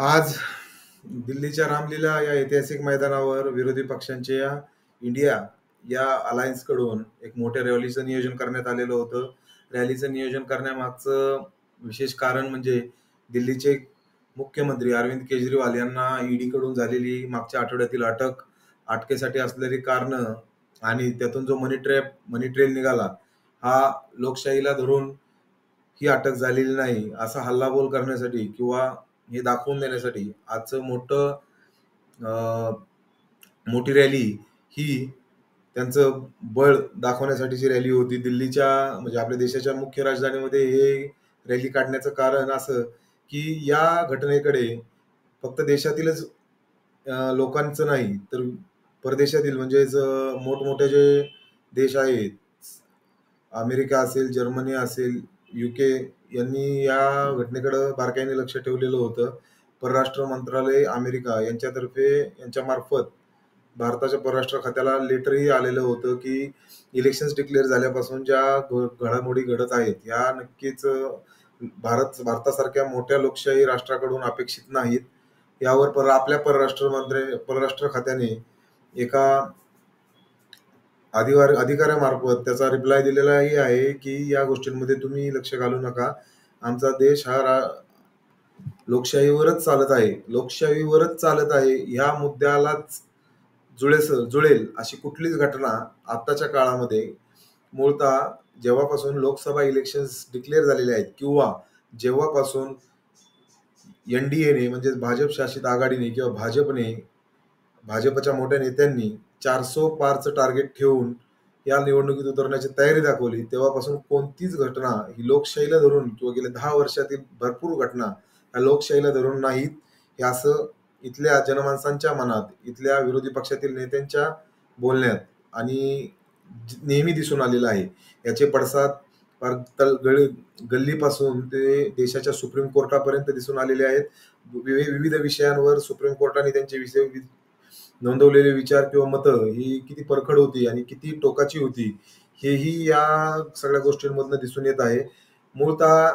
आज दिल्लीच्या रामलीला या ऐतिहासिक मैदानावर विरोधी पक्षांच्या इंडिया या अलायन्स कडून एक मोठ्या रॅलीचं नियोजन करण्यात आलेलं होतं. रॅलीचं नियोजन करण्यामागचं विशेष कारण म्हणजे दिल्लीचे मुख्यमंत्री अरविंद केजरीवाल यांना ईडी कडून झालेली मागच्या आठवड्यातील अटकेसाठी असलेली कारणं आणि त्यातून जो मनी ट्रेल निघाला, हा लोकशाहीला धरून ही अटक झालेली नाही असा हल्लाबोल करण्यासाठी किंवा हे दाखवून देण्यासाठी आजचं मोठी रॅली ही त्यांचं बळ दाखवण्यासाठीची रॅली होती. दिल्लीच्या म्हणजे आपल्या देशाच्या मुख्य राजधानीमध्ये हे रॅली काढण्याचं कारण असं की या घटनेकडे फक्त देशातीलच लोकांचं नाही तर परदेशातील म्हणजेच मोठमोठे जे देश आहेत, अमेरिका असेल, जर्मनी असेल, UK यांनी या घटनेकडे बारकाईने लक्ष ठेवलेलं होतं. परराष्ट्र मंत्रालय अमेरिका यांच्यामार्फत भारताच्या परराष्ट्र खात्याला लेटरही आलेलं होतं की इलेक्शन्स डिक्लेअर झाल्यापासून ज्या घडामोडी घडत आहेत या नक्कीच भारतासारख्या मोठ्या लोकशाही राष्ट्राकडून अपेक्षित नाहीत. यावर आपल्या परराष्ट्र खात्याने एका अधिकाऱ्यामार्फत त्याचा रिप्लाय दिलेलाही आहे की या गोष्टींमध्ये तुम्ही लक्ष घालू नका. आमचा देश हा लोकशाहीवरच चालत आहे. ह्या मुद्द्यालाच जुळेल अशी कुठलीच घटना आताच्या काळामध्ये मूळतः जेव्हापासून लोकसभा इलेक्शन्स डिक्लेअर झालेले आहेत किंवा जेव्हापासून NDAने म्हणजे भाजप शासित आघाडीने किंवा भाजपच्या मोठ्या नेत्यांनी 400 पारचं टार्गेट ठेवून या निवडणुकीत उतरण्याची तयारी दाखवली, तेव्हापासून कोणतीच घटना ही लोकशाहीला धरून किंवा गेल्या 10 वर्षातील भरपूर घटना ह्या लोकशाहीला धरून नाहीत. हे असं इथल्या जनमानसांच्या मनात, इथल्या विरोधी पक्षातील नेत्यांच्या बोलण्यात आणि नेहमी दिसून आलेलं आहे. याचे पडसाद गल्लीपासून ते देशाच्या सुप्रीम कोर्टापर्यंत दिसून आलेले आहेत. विविध विषयांवर सुप्रीम कोर्टाने त्यांचे विषय नोंदवलेले विचार किंवा मतं ही किती परखड होती आणि किती टोकाची होती हेही या सगळ्या गोष्टींमधून दिसून येत आहे. मूळतः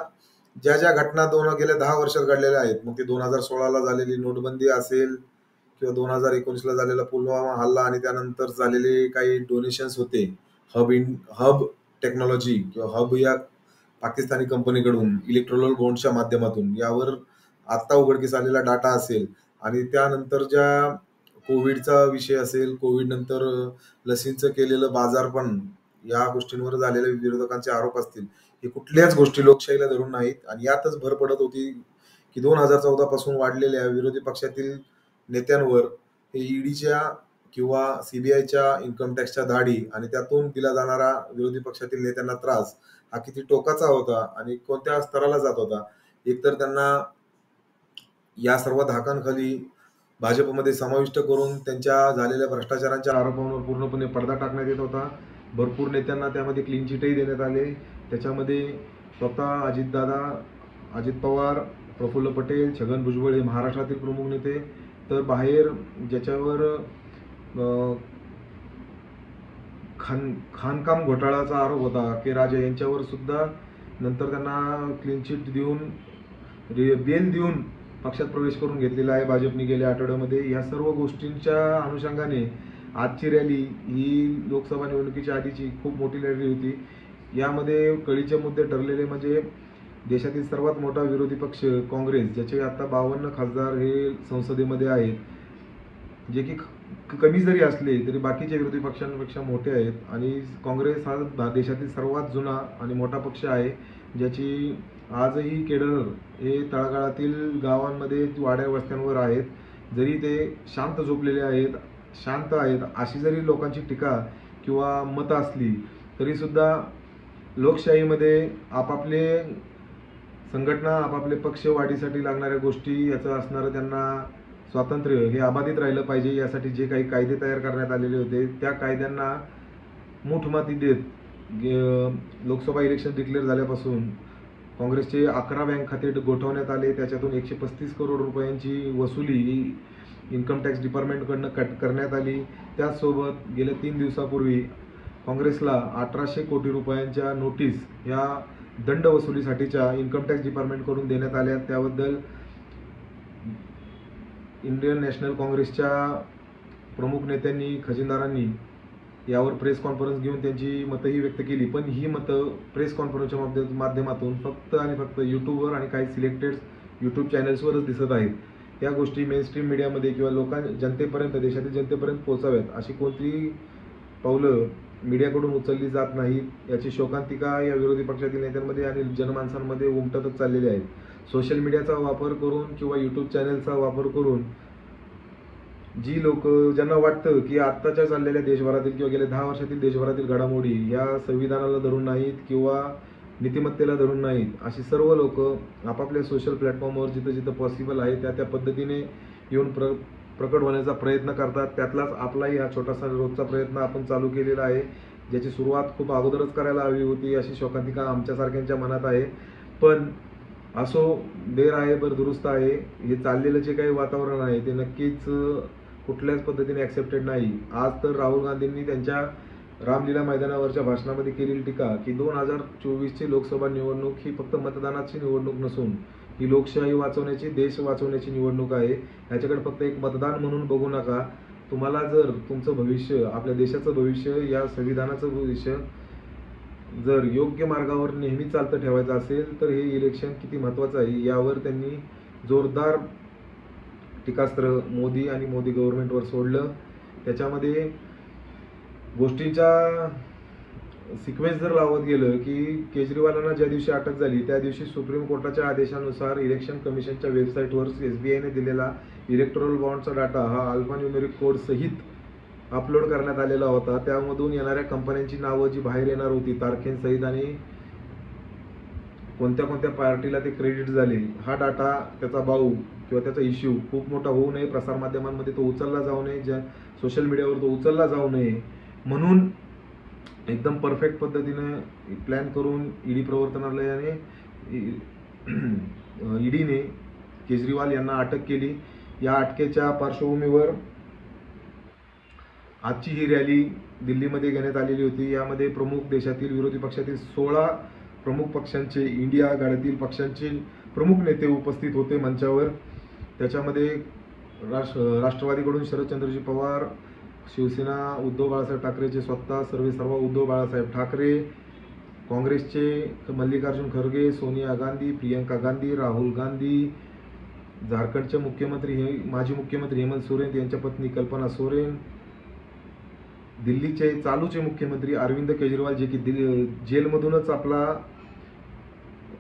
ज्या घटना गेल्या 10 वर्षात घडलेल्या आहेत, मग ते 2016ला झालेली नोटबंदी असेल किंवा 2019ला झालेला पुलवामा हल्ला आणि त्यानंतर झालेले काही डोनेशन्स होते हब टेक्नॉलॉजी किंवा हब या पाकिस्तानी कंपनीकडून इलेक्ट्रोल बॉन्डच्या माध्यमातून, यावर आता उघडकीस आलेला डाटा असेल आणि त्यानंतर ज्या कोविडचा विषय असेल, कोविड नंतर लसींचं केलेलं बाजारपण, या गोष्टींवर झालेले विरोधकांचे आरोप असतील, हे कुठल्याच गोष्टी लोकशाहीला धरून नाहीत. आणि यातच भर पडत होती की 2014 पासून वाढलेल्या विरोधी पक्षातील नेत्यांवर हे ईडीच्या किंवा CBIच्या इन्कम टॅक्सच्या धाडी आणि त्यातून दिला जाणारा विरोधी पक्षातील नेत्यांना त्रास हा किती टोकाचा होता आणि कोणत्या स्तराला जात होता. एकतर त्यांना या सर्व धाकांखाली भाजपमध्ये समाविष्ट करून त्यांच्या झालेल्या भ्रष्टाचारांच्या आरोपांवर पूर्णपणे पडदा टाकण्यात येत होता. भरपूर नेत्यांना त्यामध्ये क्लीन चिटही देण्यात आले. त्याच्यामध्ये स्वतः अजित पवार, प्रफुल्ल पटेल, छगन भुजबळ हे महाराष्ट्रातील प्रमुख नेते, तर बाहेर ज्याच्यावर खाणकाम घोटाळ्याचा आरोप होता के राजा यांच्यावर सुद्धा नंतर त्यांना क्लीन चिट देऊन बेल देऊन पक्षात प्रवेश करून घेतलेला आहे भाजपने गेल्या आठवड्यामध्ये. या सर्व गोष्टींच्या अनुषंगाने आजची रॅली ही लोकसभा निवडणुकीच्या आधीची खूप मोठी रॅली होती. यामध्ये कळीचे मुद्दे ठरलेले म्हणजे देशातील सर्वात मोठा विरोधी पक्ष काँग्रेस, ज्याचे आता 52 खासदार हे संसदेमध्ये आहेत, जे की कमी जरी असले तरी बाकीच्या विरोधी पक्षांपेक्षा मोठे आहेत. आणि काँग्रेस हा देशातील सर्वात जुना आणि मोठा पक्ष आहे, ज्याची आजही केडर हे तळागाळातील गावांमध्ये वाड्या वस्त्यांवर आहेत. जरी ते शांत झोपलेले आहेत, शांत आहेत अशी जरी लोकांची टीका किंवा मतं असली तरी सुद्धा लोकशाहीमध्ये आपापले संघटना, आपापले पक्ष वाढीसाठी लागणाऱ्या गोष्टी, याचं असणारं त्यांना स्वातंत्र्य हे अबाधित राहिलं पाहिजे, यासाठी जे काही कायदे तयार करण्यात आलेले होते त्या कायद्यांना मूठमाती देत लोकसभा इलेक्शन डिक्लेअर झाल्यापासून काँग्रेसचे 11 बँक खाते गोठवण्यात आले. त्याच्यातून 135 करोड रुपयांची वसुली इन्कम टॅक्स डिपार्टमेंटकडनं करण्यात आली. त्याचसोबत गेल्या 3 दिवसापूर्वी काँग्रेसला 1800 कोटी रुपयांच्या नोटीस ह्या दंड वसुलीसाठीच्या इन्कम टॅक्स डिपार्टमेंटकडून देण्यात आल्या. त्याबद्दल इंडियन नॅशनल काँग्रेसच्या प्रमुख नेत्यांनी, खजिनदारांनी यावर प्रेस कॉन्फरन्स घेऊन त्यांची मतंही व्यक्त केली. पण ही मतं प्रेस कॉन्फरन्सच्या माध्यमातून फक्त आणि फक्त यूट्यूबवर आणि काही सिलेक्टेड यूट्यूब चॅनल्सवरच दिसत आहेत. त्या गोष्टी मेनस्ट्रीम मीडियामध्ये किंवा जनतेपर्यंत, देशातील जनतेपर्यंत पोहोचाव्यात अशी कोणतीही पावलं मीडियाकडून उचलली जात नाहीत. याची शोकांतिका या विरोधी पक्षातील नेत्यांमध्ये आणि जनमानसांमध्ये उमटतच चाललेली आहे. सोशल मीडियाचा वापर करून किंवा यूट्यूब चॅनलचा वापर करून जी लोक, ज्यांना वाटतं की आत्ताच्या चाललेल्या देशभरातील किंवा गेल्या 10 वर्षातील देशभरातील घडामोडी या संविधानाला धरून नाहीत किंवा नीतिमत्तेला धरून नाहीत, अशी सर्व लोक आपापल्या सोशल प्लॅटफॉर्मवर जिथं जिथं पॉसिबल आहे त्या पद्धतीने येऊन प्रकट होण्याचा प्रयत्न करतात. त्यातलाच आपलाही हा छोटासा रोजचा प्रयत्न आपण चालू केलेला आहे, ज्याची सुरुवात खूप अगोदरच करायला हवी होती अशी शोकांतिका आमच्यासारख्यांच्या मनात आहे. पण असो, देर आहे बर दुरुस्त आहे. हे चाललेलं जे काही वातावरण आहे ते नक्कीच कुठल्याच पद्धतीने ॲक्सेप्टेड नाही. आज तर राहुल गांधींनी त्यांच्या रामलीला मैदानावरच्या भाषणामध्ये केलेली टीका की 2024ची लोकसभा निवडणूक ही फक्त मतदानाची निवडणूक नसून ही लोकशाही वाचवण्याची, देश वाचवण्याची निवडणूक आहे. याच्याकडे फक्त एक मतदान म्हणून बघू नका. तुम्हाला जर तुमचं भविष्य, आपल्या देशाचं भविष्य, या संविधानाचं भविष्य जर योग्य मार्गावर नेहमी चालतं ठेवायचं असेल तर हे इलेक्शन किती महत्त्वाचं आहे यावर त्यांनी जोरदार टीकास्त्र मोदी आणि मोदी गव्हर्नमेंटवर सोडलं. त्याच्यामध्ये गोष्टींच्या सिक्वेन्स जर लावत गेलं की केजरीवालांना ज्या दिवशी अटक झाली त्या दिवशी सुप्रीम कोर्टाच्या आदेशानुसार इलेक्शन कमिशनच्या वेबसाईटवर SBIने दिलेला इलेक्टोरल बॉन्डचा डाटा हा अल्फान्यूमेरिक कोड सहित अपलोड करण्यात आलेला होता. त्यामधून येणाऱ्या कंपन्यांची नावं जी बाहेर येणार होती तारखेसहित आणि कोणत्या कोणत्या पार्टीला ते क्रेडिट झाले, हा डाटा, त्याचा बाऊ किंवा त्याचा इश्यू खूप मोठा होऊ नये, प्रसारमाध्यमांमध्ये तो उचलला जाऊ नये, सोशल मीडियावर तो उचलला जाऊ नये म्हणून एकदम परफेक्ट पद्धतीने प्लॅन करून ईडी प्रवर्तनालयाने, ईडीने केजरीवाल यांना अटक केली. या अटकेच्या पार्श्वभूमीवर आजची ही रॅली दिल्लीमध्ये घेण्यात आलेली होती. यामध्ये प्रमुख देशातील विरोधी पक्षातील 16 प्रमुख पक्षांचे, इंडिया आघाडीतील पक्षांचे प्रमुख नेते उपस्थित होते मंचावर. त्याच्यामध्ये राष्ट्रवादीकडून शरदचंद्रजी पवार, शिवसेना उद्धव बाळासाहेब ठाकरेचे स्वतः सर्व उद्धव बाळासाहेब ठाकरे, काँग्रेसचे मल्लिकार्जुन खरगे, सोनिया गांधी, प्रियंका गांधी, राहुल गांधी, झारखंडचे माजी मुख्यमंत्री हेमंत सोरेन यांच्या पत्नी कल्पना सोरेन, दिल्लीचे चालूचे मुख्यमंत्री अरविंद केजरीवाल जे की जेलमधूनच आपला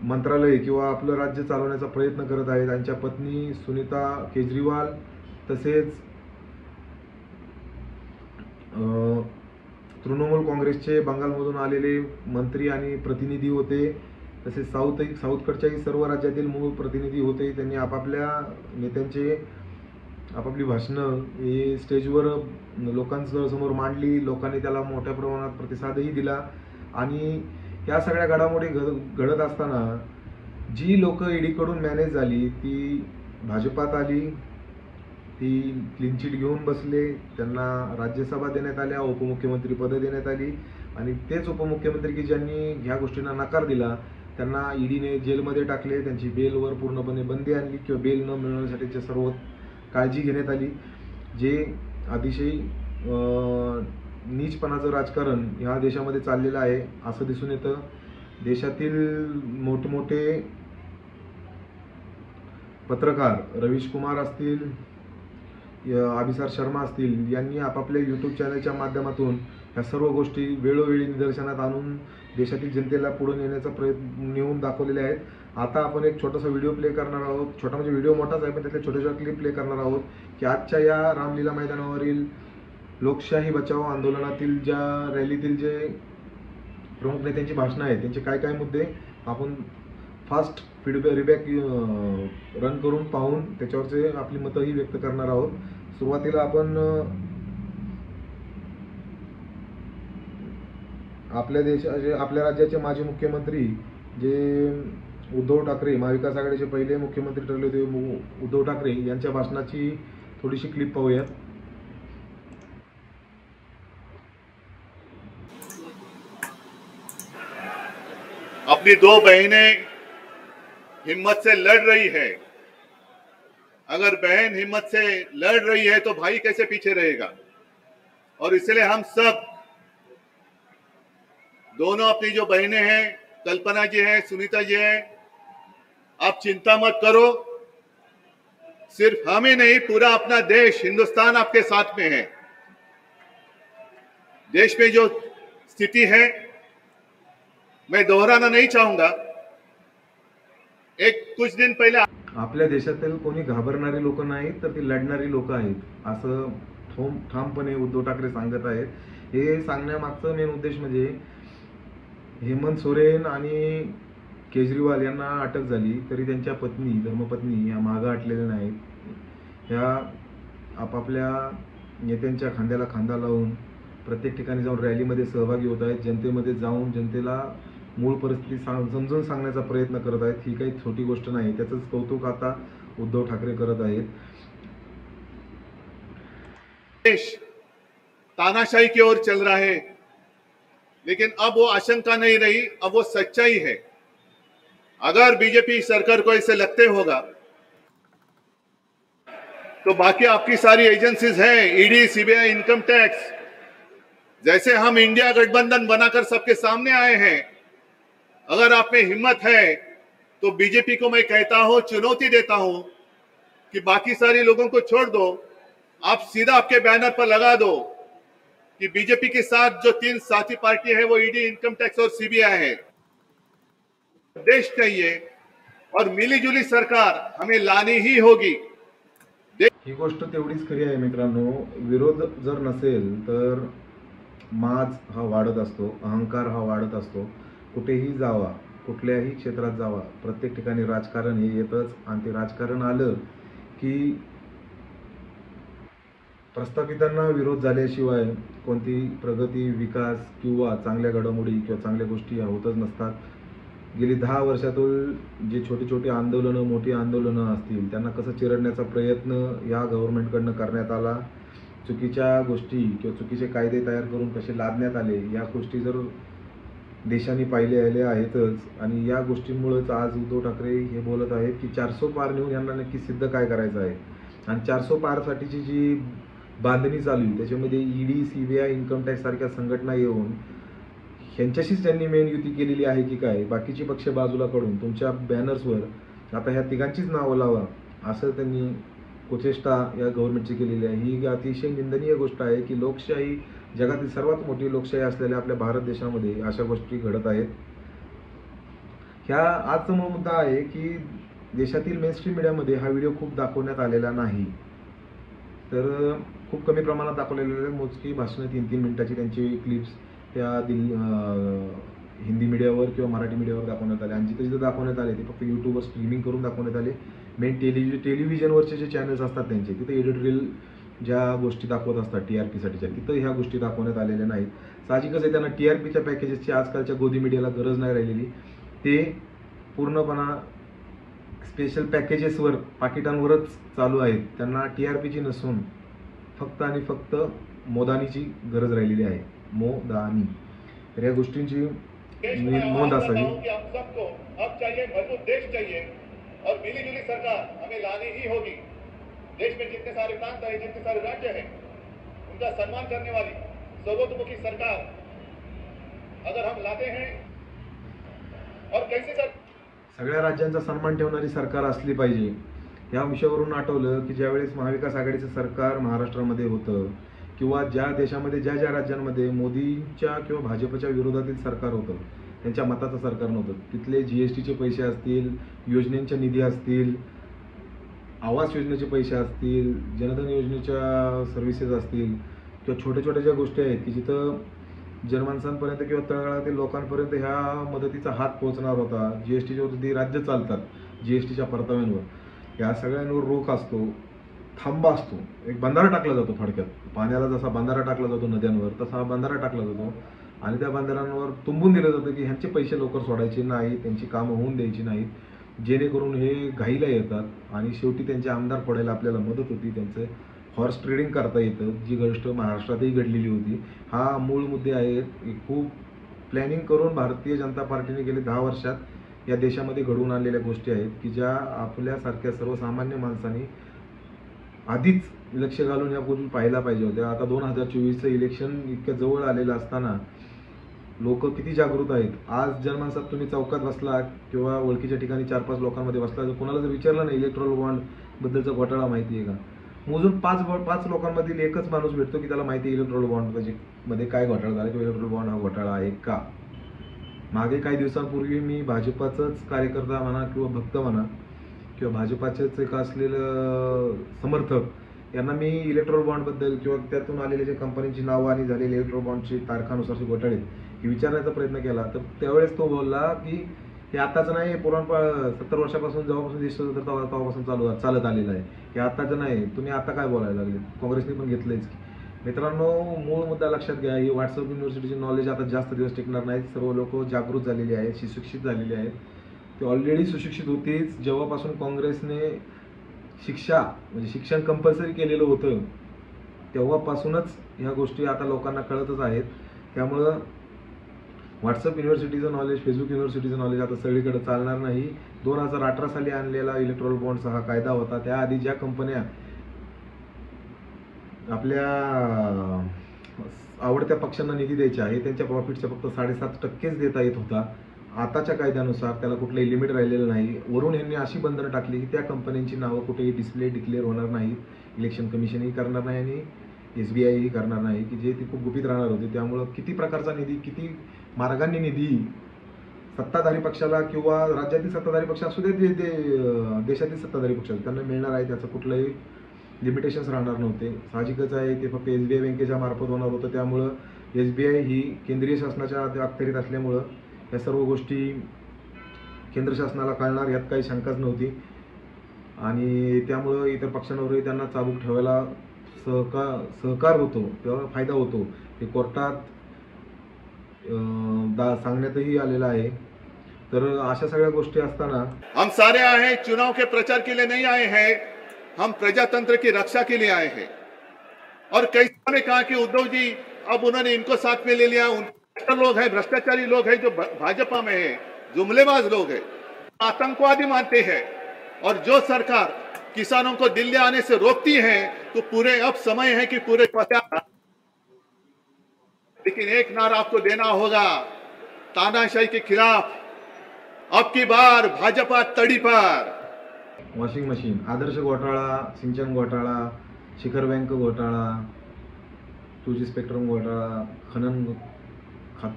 मंत्रालय किंवा आपलं राज्य चालवण्याचा प्रयत्न करत आहेत, त्यांच्या पत्नी सुनीता केजरीवाल, तसेच तृणमूल काँग्रेसचे बंगालमधून आलेले मंत्री आणि प्रतिनिधी होते. तसेच साऊथकडच्याही सर्व राज्यातील मूळ प्रतिनिधी होते. त्यांनी आपापल्या नेत्यांचे आपापली भाषणं हे स्टेजवर लोकांसमोर मांडली. लोकांनी त्याला मोठ्या प्रमाणात प्रतिसादही दिला. आणि या सगळ्या घडामोडी घडत असताना जी लोक ईडीकडून मॅनेज झाली ती भाजपात आली, ती क्लीन चिट घेऊन बसले, त्यांना राज्यसभा देण्यात आल्या, उपमुख्यमंत्री पदं देण्यात आली आणि तेच उपमुख्यमंत्री की ज्यांनी ह्या गोष्टींना नकार दिला त्यांना ईडीने जेलमध्ये टाकले. त्यांची बेलवर पूर्णपणे बंदी आणली किंवा बेल न मिळवण्यासाठीची सर्व काळजी घेण्यात आली. जे अतिशय नीचपणाचं राजकारण ह्या देशामध्ये चाललेलं आहे असं दिसून येतं. देशातील मोठमोठे पत्रकार रवीश कुमार असतील, अभिसार शर्मा असतील, यांनी आपापल्या यूट्यूब चॅनलच्या माध्यमातून ह्या सर्व गोष्टी वेळोवेळी निदर्शनात आणून देशातील जनतेला पुढे नेण्याचा प्रयत्न नेऊन दाखवलेले आहेत. आता आपण एक छोटासा व्हिडिओ प्ले करणार आहोत. छोटा म्हणजे व्हिडिओ मोठाच आहे पण त्यातले छोटे छोटे क्लिप प्ले करणार आहोत की आजच्या या रामलीला मैदानावरील लोकशाही बचाव आंदोलनातील ज्या रॅलीतील जे प्रमुख नेत्यांची भाषणं आहेत त्यांचे काय काय मुद्दे आपण फास्ट रिबॅक रन करून पाहून त्याच्यावरचे आपली मतंही व्यक्त करणार आहोत. सुरुवातीला आपण आपल्या राज्याचे माजी मुख्यमंत्री जे उद्धव ठाकरे, महाविकास आघाडीचे पहिले मुख्यमंत्री ठरले होते उद्धव ठाकरे यांच्या भाषणाची थोडीशी क्लिप पाहूयात. अपनी दो बहनें हिम्मत से लड़ रही है अगर बहन हिम्मत से लड़ रही है तो भाई कैसे पीछे रहेगा। और इसलिए हम सब दोनों अपनी जो बहनें हैं, कल्पना जी हैं, सुनीता जी हैं, आप चिंता मत करो, सिर्फ हम ही नहीं पूरा अपना देश हिंदुस्तान आपके साथ में है। देश में जो स्थिति है मैं दोहराना नहीं चाहूंगा। एक कुछ दिन पहले आपल्या देशातील कोणी घाबरणारी लोक नाहीत तर ती लढणारी लोक आहेत असं ठामपणे उद्धव ठाकरे सांगत आहेत. हे सांगण्यामागचा मेन उद्देश म्हणजे हेमंत सोरेन आणि केजरीवाल यांना अटक झाली तरी त्यांच्या पत्नी धर्मपत्नी या मागं हटलेल्या नाहीत. ह्या आपापल्या नेत्यांच्या खांद्याला खांदा लावून प्रत्येक ठिकाणी जाऊन रॅलीमध्ये सहभागी होत आहेत. जनतेमध्ये जाऊन जनतेला मूळ परिस्थिती समजून सांगण्याचा प्रयत्न करत आहेत. ही काही छोटी गोष्ट नाही. त्याचंच कौतुक आता उद्धव ठाकरे करत आहेत. देश तानाशाही की ओर चल रहा है, लेकिन अब वो आशंका नहीं रही, अब वो सच्चाई है। अगर बीजेपी सरकार को ऐसे लगते होगा तो बाकी आपकी सारी एजेंसीज हैं, ईडी, सीबीआई, इनकम टैक्स, जैसे हम इंडिया गठबंधन बनाकर सबके सामने आए हैं, अगर आप में हिम्मत है तो बीजेपी को मैं कहता हूं, चुनौती देता हूं कि बाकी सारे लोगों को छोड़ दो, आप सीधा आपके बैनर पर लगा दो कि बीजेपी के साथ जो 3 साथी पार्टी है वो ईडी, इनकम टैक्स और सीबीआई है। देश चाहिए और मिलीजुली सरकार हमें लानी ही होगी। ही गोष्ट तेवढीच खरी आहे मित्रांनो. विरोध जर नसेल तर माज हा वाढत असतो, अहंकार हा वाढत असतो. कुठेही जावा, कुठल्याही क्षेत्रात जावा, प्रत्येक ठिकाणी राजकारण हे येतच आणि ते राजकारण आलं की प्रस्थापितांना विरोध झाल्याशिवाय कोणती प्रगती, विकास किंवा चांगल्या घडामोडी किंवा चांगल्या गोष्टी होतच नसतात. गेली 10 वर्षातून जे छोटे छोटे आंदोलनं, मोठी आंदोलनं असतील त्यांना कसं चिरडण्याचा प्रयत्न या गव्हर्नमेंटकडनं करण्यात आला, चुकीच्या गोष्टी किंवा चुकीचे कायदे तयार करून कसे लादण्यात आले, या गोष्टी जर देशाने पाहिलेल्या आहेतच. आणि या गोष्टींमुळेच आज उद्धव ठाकरे हे बोलत आहेत की 400 पार नेऊन यांना नक्की सिद्ध काय करायचं आहे. आणि 400 पारसाठीची जी बांधणी चालू आहे त्याच्यामध्ये ईडी, सीबीआय, इन्कम टॅक्स सारख्या संघटना येऊन ह्यांच्याशीच त्यांनी मेन युती केलेली आहे की काय. बाकीचे पक्ष बाजूला काढून तुमच्या बॅनर्सवर आता ह्या तिघांचीच नावं लावा असं त्यांनी कुचेष्टा या गव्हर्नमेंटची केलेली आहे. ही अतिशय निंदनीय गोष्ट आहे की लोकशाही, जगातील सर्वात मोठी लोकशाही असलेल्या आपल्या भारत देशामध्ये अशा गोष्टी घडत आहेत. ह्या आजचा मुद्दा आहे की देशातील मेनस्ट्रीम मीडियामध्ये हा व्हिडिओ खूप दाखवण्यात आलेला नाही. तर खूप कमी प्रमाणात दाखवलेले मोजकी भाषणं 3-3 मिनिटाची त्यांची क्लिप्स त्या हिंदी मीडियावर किंवा मराठी मीडियावर दाखवण्यात आले. आणि जिथे दाखवण्यात आले ते फक्त यूट्यूबवर स्ट्रीमिंग करून दाखवण्यात आले. मेन टेलिव्हिजनवरचे जे चॅनल्स असतात त्यांचे तिथे एडिटोरियल ज्या गोष्टी दाखवत असतात TRPसाठीच्या, तिथं ह्या गोष्टी दाखवण्यात आलेल्या नाहीत. साहजिकच आहे, त्यांना TRPच्या पॅकेजेसची आजकालच्या गोदी मीडियाला गरज नाही राहिलेली. ते पूर्णपणा स्पेशल पॅकेजेसवर, पाकिटांवरच चालू आहेत. त्यांना TRPची नसून फक्त आणि फक्त मोदानीची गरज राहिलेली आहे. मोदानी. तर या गोष्टींची नोंद असावी. अब चाहिए मजबूत देश चाहिए और मिलीजुली सरकार हमें लानी ही होगी। देश में जितने सारे प्रांत है, जितने सारे राज्य हैं, उनका सम्मान करने वाली सर्वतोमुखी सरकार अगर हम लाते हैं और कैसे सर सगळ्या राज्यांचा सन्मान ठेवणारी सरकार असली पाहिजे. या विषयावरून आठवलं की ज्यावेळेस महाविकास आघाडीचं सरकार महाराष्ट्रामध्ये होतं किंवा ज्या देशामध्ये ज्या ज्या राज्यांमध्ये मोदींच्या किंवा भाजपच्या विरोधातील सरकार होतं, त्यांच्या मताचं सरकार नव्हतं, तिथले GSTचे पैसे असतील, योजनेचे निधी असतील, आवास योजनेचे पैसे असतील, जनधन योजनेच्या सर्व्हिसेस असतील किंवा छोट्या छोट्या ज्या गोष्टी आहेत की जिथं जनमानसांपर्यंत किंवा तळागाळातील लोकांपर्यंत ह्या मदतीचा हात पोहोचणार होता. GSTच्या वरती राज्य चालतात, GSTच्या परताव्यांवर, या सगळ्यांवर रोख असतो, थांबा असतो, एक बंधारा टाकला जातो थोडक्यात. पाण्याला जसा बंधारा टाकला जातो नद्यांवर, तसा हा बंधारा टाकला जातो आणि त्या बंधाऱ्यांवर तुंबून दिलं जातं की ह्यांचे पैसे लवकर सोडायचे नाहीत, त्यांची कामं होऊन द्यायची नाहीत, जेणेकरून हे घाईला येतात आणि शेवटी त्यांचे आमदार पडायला आपल्याला मदत होती, त्यांचं हॉर्स ट्रेडिंग करता येतं, जी गोष्ट महाराष्ट्रातही घडलेली होती. हा मूळ मुद्दे आहेत. खूप प्लॅनिंग करून भारतीय जनता पार्टीने गेले 10 वर्षात या देशामध्ये घडवून आणलेल्या गोष्टी आहेत की ज्या आपल्यासारख्या सर्वसामान्य माणसांनी आधीच लक्ष घालून या गोष्टी पाहायला पाहिजे होत्या. आता 2024चं इलेक्शन इतक्या जवळ आलेलं असताना लोक किती जागृत आहेत. आज जनमानसात तुम्ही चौकात बसला किंवा ओळखीच्या ठिकाणी 4-5 लोकांमध्ये बसला, जर कोणाला जर विचारलं नाही इलेक्ट्रॉल बॉन्ड बद्दलचा घोटाळा माहिती आहे का, मोजून 5 लोकांमधील एकच माणूस भेटतो की त्याला माहिती आहे इलेक्ट्रॉल बॉन्ड मध्ये काय घोटाळा झाला किंवा इलेक्ट्रॉल बॉन्ड हा घोटाळा आहे का. मागे काही दिवसांपूर्वी मी भाजपाचाच कार्यकर्ता म्हणा किंवा भक्त म्हणा किंवा भाजपाचेच एक असलेलं समर्थक यांना मी इलेक्ट्रॉल बॉन्डबद्दल किंवा त्यातून आलेले जे कंपन्यांची नावं आणि झालेले इलेक्ट्रॉल बॉन्डची तारखानुसारचे घोटाळे हे विचारण्याचा प्रयत्न केला. तर त्यावेळेस तो बोलला की हे आताच नाही, 70 वर्षापासून जेव्हापासून देश स्वतंत्र तेव्हापासून चालत आलेलं आहे, हे आताचं नाही, तुम्ही आता काय बोलायला लागले. काँग्रेसने पण घेतलंयच की. मित्रांनो, मूळ मुद्दा लक्षात घ्या, ही व्हॉट्सअप युनिव्हर्सिटीची नॉलेज आता जास्त दिवस टिकणार नाहीत. सर्व लोक जागृत झालेली आहेत, सुशिक्षित झालेली आहेत. ते ऑलरेडी सुशिक्षित होतेच. जेव्हापासून काँग्रेसने म्हणजे शिक्षण कंपल्सरी केलेलं होतं तेव्हापासूनच ह्या गोष्टी आता लोकांना कळतच आहेत. त्यामुळं व्हॉट्सअप युनिव्हर्सिटीचं नॉलेज, फेसबुक युनिव्हर्सिटीचं नॉलेज आता सगळीकडे चालणार नाही. 2018 साली आणलेला इलेक्ट्रॉल बॉन्डचा हा कायदा होता. त्याआधी ज्या कंपन्या आपल्या आवडत्या पक्षांना निधी द्यायच्या आहे त्यांच्या प्रॉफिटचा फक्त 7.5% देता येत होता. आताच्या कायद्यानुसार त्याला कुठलंही लिमिट राहिलेलं नाही. वरून यांनी अशी बंधनं टाकली की त्या कंपन्यांची नावं कुठेही डिक्लेअर होणार नाहीत. इलेक्शन कमिशनही करणार नाही आणि SBIही करणार नाही, की जे ती खूप गुपित राहणार होती. त्यामुळं किती प्रकारचा निधी, किती मार्गांनी निधी सत्ताधारी पक्षाला किंवा राज्यातील सत्ताधारी पक्ष असू दे, ते देशातील सत्ताधारी पक्ष त्यांना मिळणार आहे, त्याचं कुठलंही लिमिटेशन्स राहणार नव्हते. साहजिकच आहे, ते फक्त SBI बँकेच्या मार्फत होणार होतं. त्यामुळं SBI ही केंद्रीय शासनाच्या अखत्यारीत असल्यामुळं या सर्व गोष्टी केंद्र शासनाला कळणार यात काही शंकाच नव्हती. आणि त्यामुळं इतर पक्षांवरही त्यांना चाबूक ठेवायला सहकार होतो किंवा फायदा होतो. हे कोर्टात सांगण्यातही आलेलं आहे. तर अशा सगळ्या गोष्टी असताना हम सारे आए हैं चुनाव के प्रचार के लिए नहीं आए हैं, हम प्रजातंत्र की रक्षा के लिए आए हैं. और कई ने कहा कि उद्धव जी अब उन्होंने इनको साथ में ले लिया. लोग हैं, भ्रष्टाचारी लोग हैं जो भाजपा में है, जुमलेबाज लोग हैं, आतंकवादी मानते हैं. और जो सरकार किसानों को दिल्ली आने से रोकती है तो पूरे अब समय है कि पूरे लेकिन एक नारा आपको देना होगा तानाशाही के खिलाफ. अब की बार भाजपा तड़ी पर. वॉशिंग मशीन, आदर्श घोटाळा, सिंचन घोटाळा, शिखर बँक घोटाळा, 2G स्पेक्ट्रम घोटाळा, खनन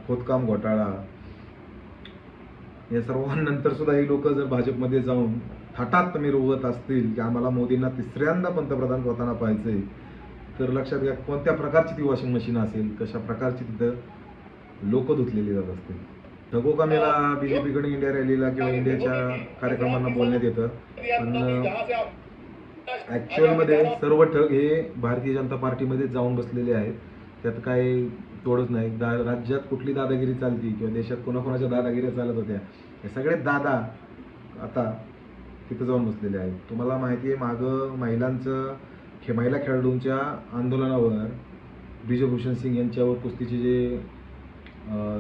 खोदकाम घोटाळा, या सर्वांनंतर सुद्धा ही लोक जर भाजपमध्ये जाऊन थाटात मिरवत असतील की आम्हाला मोदींना 3ऱ्यांदा पंतप्रधान होताना पाहिजे, तर लक्षात घ्या कोणत्या प्रकारची ती वॉशिंग मशीन असेल, कशा प्रकारची तिथं लोक धुतलेली जात असतील. ढगोकामेला BJPकडे इंडिया रॅलीला किंवा इंडियाच्या कार्यक्रमांना बोलण्यात येतं, पण ॲक्च्युअलमध्ये सर्व ठग हे भारतीय जनता पार्टीमध्ये जाऊन बसलेले आहेत. त्यात काही तोडच नाही. राज्यात कुठली दादागिरी चालती किंवा देशात कोणाकोणाच्या दादागिऱ्या चालत होत्या, हे सगळे दादा आता तिथं जाऊन बसलेले आहेत. तुम्हाला माहिती आहे, मागं महिला खेळाडूंच्या आंदोलनावर ब्रिजभूषण सिंग यांच्यावर कुस्तीचे जे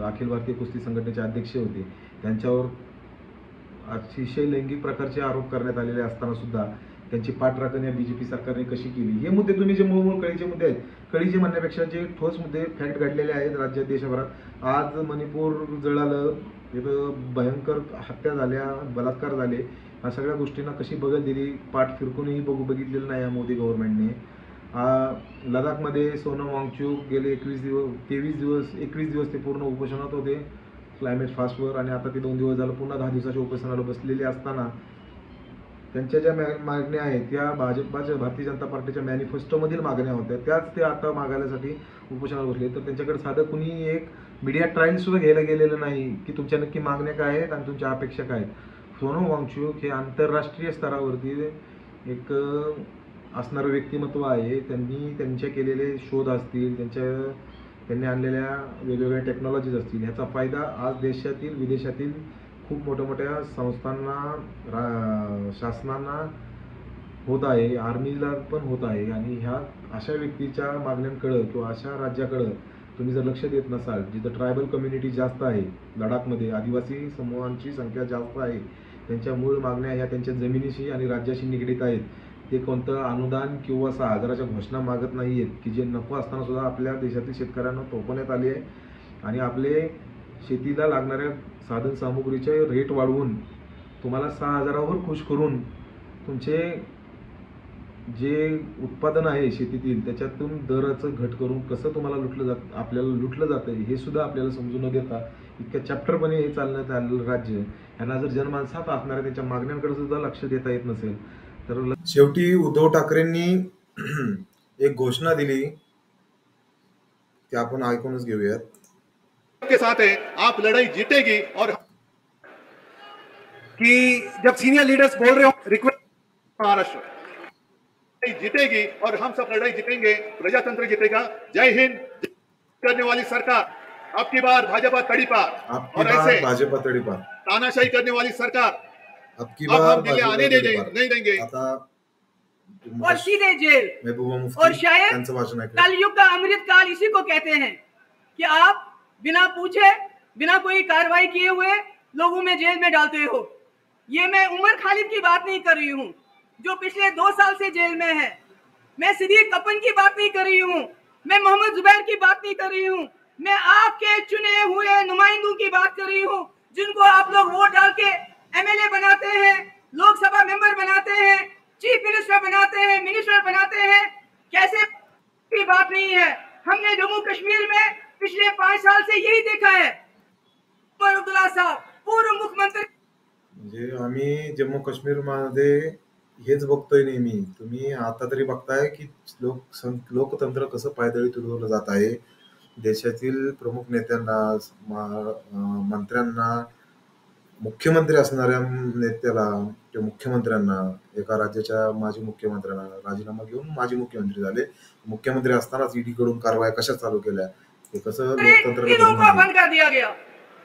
अखिल भारतीय कुस्ती संघटनेचे अध्यक्ष होते त्यांच्यावर अतिशय लैंगिक प्रकारचे आरोप करण्यात आलेले असताना सुद्धा त्यांची पाठराखण या BJP सरकारने कशी केली. हे मुद्दे तुम्ही जे मूळ कळीचे मुद्दे आहेत, कळीचे म्हणण्यापेक्षा जे ठोस मुद्दे फॅक्ट घडलेले आहेत राज्यात देशभरात. आज मणिपूर जळालं, तिथं भयंकर हत्या झाल्या, बलात्कार झाले, या सगळ्या गोष्टींना कशी बगल दिली, पाठ फिरकूनही बघितलेलं नाही या मोदी गव्हर्नमेंटने. लडाखमध्ये सोनम वांगचूक गेले 21 दिवस ते पूर्ण उपोषणात होते क्लायमेट फास्टवर, आणि आता ते 2 दिवस झालं पुन्हा 10 दिवसाच्या उपोषणाला बसलेले असताना त्यांच्या ज्या मागण्या आहेत त्या भारतीय जनता पार्टीच्या मॅनिफेस्टोमधील मागण्या होत्या, त्याच ते आता मागायसाठी उपोषणाला बसले. तर त्यांच्याकडे साधं कुणी एक मीडिया ट्रायल सुद्धा घ्यायला गेलेलं नाही की तुमच्या नक्की मागण्या काय आहेत आणि तुमच्या अपेक्षा काय आहेत. सोनम वांगचूक हे आंतरराष्ट्रीय स्तरावरती एक असणारं व्यक्तिमत्व आहे. त्यांनी त्यांचे केलेले शोध असतील, त्यांनी आणलेल्या वेगवेगळ्या टेक्नॉलॉजीज असतील, ह्याचा फायदा आज देशातील विदेशातील खूप मोठ्या संस्थांना, शासनांना होत आहे, आर्मीला पण होत आहे. आणि ह्या अशा व्यक्तीच्या मागण्यांकडं किंवा अशा राज्याकडं तुम्ही जर लक्ष देत नसाल, जिथं ट्रायबल कम्युनिटी जास्त आहे, लडाखमध्ये आदिवासी समूहांची संख्या जास्त आहे, त्यांच्या मूळ मागण्या ह्या त्यांच्या जमिनीशी आणि राज्याशी निगडीत आहेत. ते कोणतं अनुदान किंवा 6,000च्या घोषणा मागत नाही आहेत की जे नको असताना सुद्धा आपल्या देशातील शेतकऱ्यांना थोपवण्यात आली आहे आणि आपले शेतीला लागणाऱ्या साधन सामुग्रीचे रेट वाढवून तुम्हाला 6,000वर खुश करून तुमचे जे उत्पादन आहे शेतीतील त्याच्यातून दराचं घट करून कसं तुम्हाला आपल्याला लुटलं जातं हे सुद्धा आपल्याला समजून न देता इतक्या चॅप्टरपणे हे चालण्यात आलेलं राज्य यांना जर जनमानसात असणाऱ्या त्यांच्या मागण्यांकडे सुद्धा लक्ष देता येत नसेल तर शेवटी उद्धव ठाकरेंनी एक घोषणा दिली की आपण ऐकूनच घेऊयात के साथ है, आप लड़ाई जीतेगी और कि जब सीनियर लीडर्स बोल रहे हो रिक्वेस्ट महाराष्ट्र जीतेगी और हम सब लड़ाई जीतेंगे, प्रजातंत्र जीतेगा। जय हिंद। करने वाली सरकार अब की बार भाजपा तड़ीपार आपकी और बार ऐसे भाजपा तड़ीपार तानाशाही करने वाली सरकार अब की अब बार हम दिल्ली भाजपा आने तड़ीपार। नहीं देंगे। आता और सीधे जेल। महबूबा और मुफ्ती शायद त्यांचं भाषण ऐकलं। कलयुग का अमृत काल इसी को कहते हैं कि आप बिना पूछे बिना कोई कार्रवाई किए हुए लोगों में जेल में डालते हो। ये मैं उमर खालिद की बात नहीं कर रही हूँ जो पिछले 2 साल से जेल में है, मैं सिद्दीक कपन की बात नहीं कर रही हूँ, मैं मोहम्मद जुबैर की बात नहीं कर रही हूँ, मैं आपके चुने हुए नुमाइंदों की बात कर रही हूँ जिनको आप लोग वोट डाल के एमएलए बनाते हैं, लोकसभा मेंबर बनाते हैं, चीफ मिनिस्टर बनाते हैं, मिनिस्टर बनाते हैं। कैसे की बात नहीं है। हमने जम्मू कश्मीर में पिछले 5 साल से यही देखा है। उमर अब्दुल्ला साहब पूर्व मुख्यमंत्री म्हणजे आम्ही जम्मू काश्मीर मध्ये हेच बघतोय नेहमी। तुम्ही आता तरी बघताय की लोकतंत्र कसं पायदळी तुडवलं जात आहे। देशातील प्रमुख नेत्यांना मंत्र्यांना मुख्यमंत्री असणाऱ्या नेत्याला किंवा मुख्यमंत्र्यांना एका राज्याच्या माजी मुख्यमंत्र्यांना राजीनामा घेऊन माजी मुख्यमंत्री झाले। मुख्यमंत्री असतानाच ईडी कडून कारवाया कशा चालू केल्या हे कसं लोकतंत्र को बंद कर दिया गया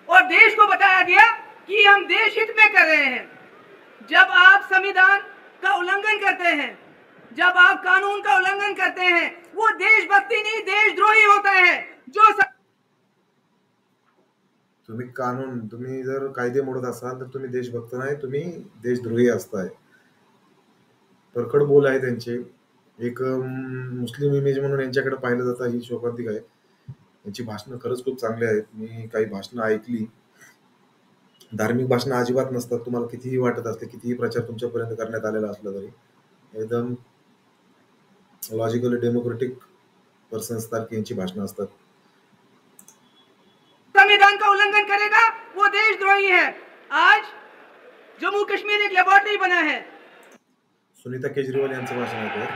और देश को बताया गया कि हम देश हित में कर रहे हैं। जब आप संविधान का उल्लंघन करते हैं, जब आप कानून का उल्लंघन करते हैं, वो देशभक्ति नहीं देशद्रोही होता है। जो तुम्ही जर कायदे मोडत असाल तर तुम्ही देशभक्त नाही, तुम्ही देशद्रोही असताय। परखड बोल आहे त्यांचे। एक मुस्लिम इमेज म्हणून यांच्याकडे पाहिलं जातं ही शोकांतिक आहे। यांची भाषणं खरंच खूप चांगली आहेत। मी काही भाषणं ऐकली। धार्मिक भाषणं अजिबात नसतात। तुम्हाला कितीही वाटत असते, कितीही प्रचार तुमच्यापर्यंत करण्यात आलेला असला तरी एकदम लॉजिकली डेमोक्रेटिक पर्सन्स सारखी यांची भाषणं असतात। संविधान का उल्लंघन करेगा वो देशद्रोही है। आज जम्मू कश्मीर एक लेबोरेटरी बना है। सुनीता केजरीवाल यांचं भाषण आहे।